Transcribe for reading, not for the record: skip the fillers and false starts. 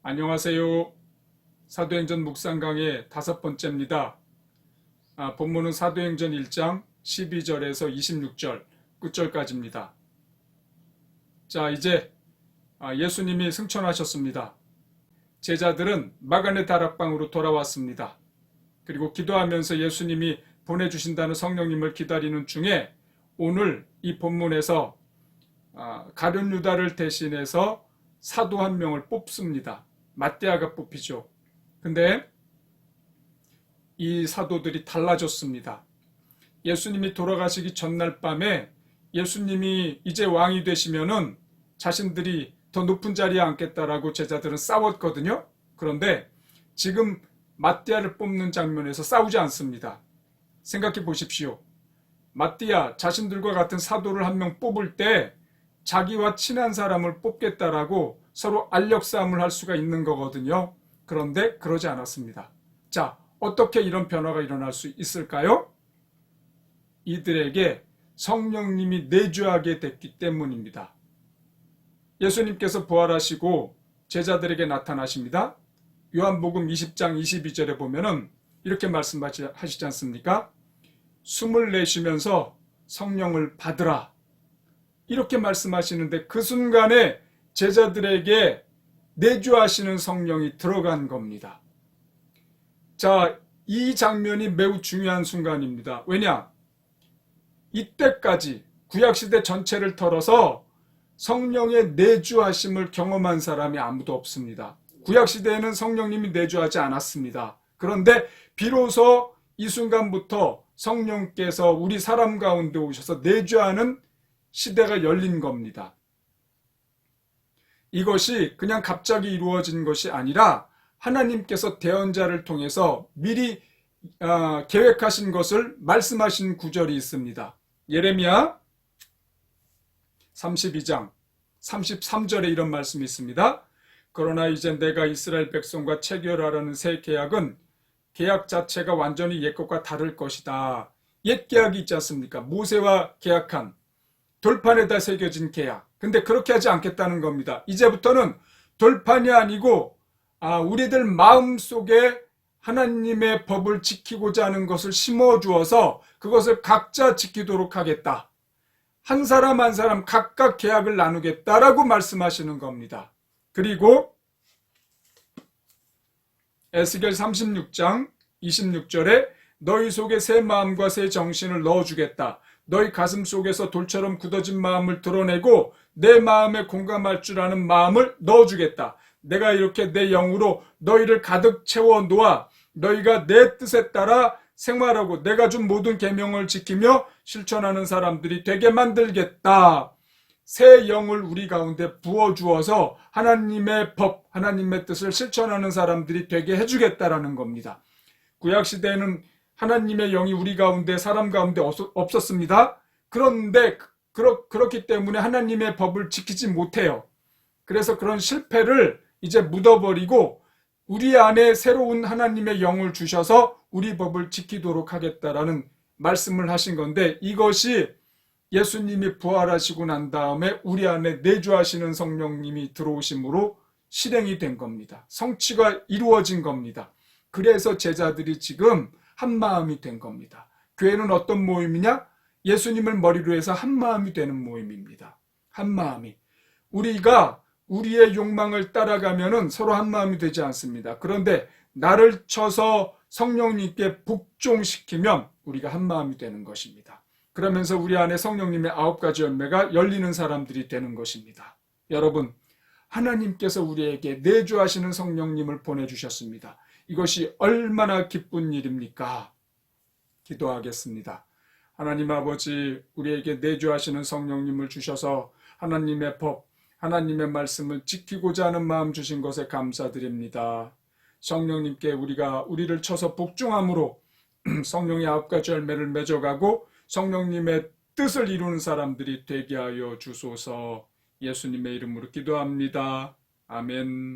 안녕하세요. 사도행전 묵상 강의 5번째입니다. 본문은 사도행전 1장 12절에서 26절 끝절까지입니다. 자, 이제 예수님이 승천하셨습니다. 제자들은 마가네 다락방으로 돌아왔습니다. 그리고 기도하면서 예수님이 보내주신다는 성령님을 기다리는 중에 오늘 이 본문에서 가룟 유다를 대신해서 사도 한 명을 뽑습니다. 맏대아가 뽑히죠. 근데 이 사도들이 달라졌습니다. 예수님이 돌아가시기 전날 밤에 예수님이 이제 왕이 되시면은 자신들이 더 높은 자리에 앉겠다라고 제자들은 싸웠거든요. 그런데 지금 맏대아를 뽑는 장면에서 싸우지 않습니다. 생각해 보십시오. 맏대아 자신들과 같은 사도를 한 명 뽑을 때 자기와 친한 사람을 뽑겠다라고 서로 알력 싸움을 할 수가 있는 거거든요. 그런데 그러지 않았습니다. 자, 어떻게 이런 변화가 일어날 수 있을까요? 이들에게 성령님이 내주하게 됐기 때문입니다. 예수님께서 부활하시고 제자들에게 나타나십니다. 요한복음 20장 22절에 보면은 이렇게 말씀하시지 않습니까? 숨을 내쉬면서 성령을 받으라. 이렇게 말씀하시는데 그 순간에 제자들에게 내주하시는 성령이 들어간 겁니다. 자, 이 장면이 매우 중요한 순간입니다. 왜냐? 이때까지 구약시대 전체를 털어서 성령의 내주하심을 경험한 사람이 아무도 없습니다. 구약시대에는 성령님이 내주하지 않았습니다. 그런데 비로소 이 순간부터 성령께서 우리 사람 가운데 오셔서 내주하는 시대가 열린 겁니다. 이것이 그냥 갑자기 이루어진 것이 아니라 하나님께서 대언자를 통해서 미리 계획하신 것을 말씀하신 구절이 있습니다. 예레미야 32장 33절에 이런 말씀이 있습니다. 그러나 이제 내가 이스라엘 백성과 체결하려는 새 계약은 계약 자체가 완전히 옛것과 다를 것이다. 옛 계약이 있지 않습니까? 모세와 계약한 돌판에다 새겨진 계약. 근데 그렇게 하지 않겠다는 겁니다. 이제부터는 돌판이 아니고 우리들 마음속에 하나님의 법을 지키고자 하는 것을 심어주어서 그것을 각자 지키도록 하겠다. 한 사람 한 사람 각각 계약을 나누겠다라고 말씀하시는 겁니다. 그리고 에스겔 36장 26절에 너희 속에 새 마음과 새 정신을 넣어주겠다. 너희 가슴 속에서 돌처럼 굳어진 마음을 드러내고 내 마음에 공감할 줄 아는 마음을 넣어주겠다. 내가 이렇게 내 영으로 너희를 가득 채워 놓아 너희가 내 뜻에 따라 생활하고 내가 준 모든 계명을 지키며 실천하는 사람들이 되게 만들겠다. 새 영을 우리 가운데 부어주어서 하나님의 법, 하나님의 뜻을 실천하는 사람들이 되게 해주겠다라는 겁니다. 구약시대에는 하나님의 영이 우리 가운데 사람 가운데 없었습니다. 그런데 그렇기 때문에 하나님의 법을 지키지 못해요. 그래서 그런 실패를 이제 묻어버리고 우리 안에 새로운 하나님의 영을 주셔서 우리 법을 지키도록 하겠다라는 말씀을 하신 건데 이것이 예수님이 부활하시고 난 다음에 우리 안에 내주하시는 성령님이 들어오심으로 실행이 된 겁니다. 성취가 이루어진 겁니다. 그래서 제자들이 지금 한 마음이 된 겁니다. 교회는 어떤 모임이냐? 예수님을 머리로 해서 한 마음이 되는 모임입니다. 한 마음이. 우리가 우리의 욕망을 따라가면은 서로 한 마음이 되지 않습니다. 그런데 나를 쳐서 성령님께 복종시키면 우리가 한 마음이 되는 것입니다. 그러면서 우리 안에 성령님의 9가지 열매가 열리는 사람들이 되는 것입니다. 여러분, 하나님께서 우리에게 내주하시는 성령님을 보내주셨습니다. 이것이 얼마나 기쁜 일입니까? 기도하겠습니다. 하나님 아버지, 우리에게 내주하시는 성령님을 주셔서 하나님의 법, 하나님의 말씀을 지키고자 하는 마음 주신 것에 감사드립니다. 성령님께 우리를 쳐서 복종함으로 성령의 9가지 열매를 맺어가고 성령님의 뜻을 이루는 사람들이 되게 하여 주소서. 예수님의 이름으로 기도합니다. 아멘.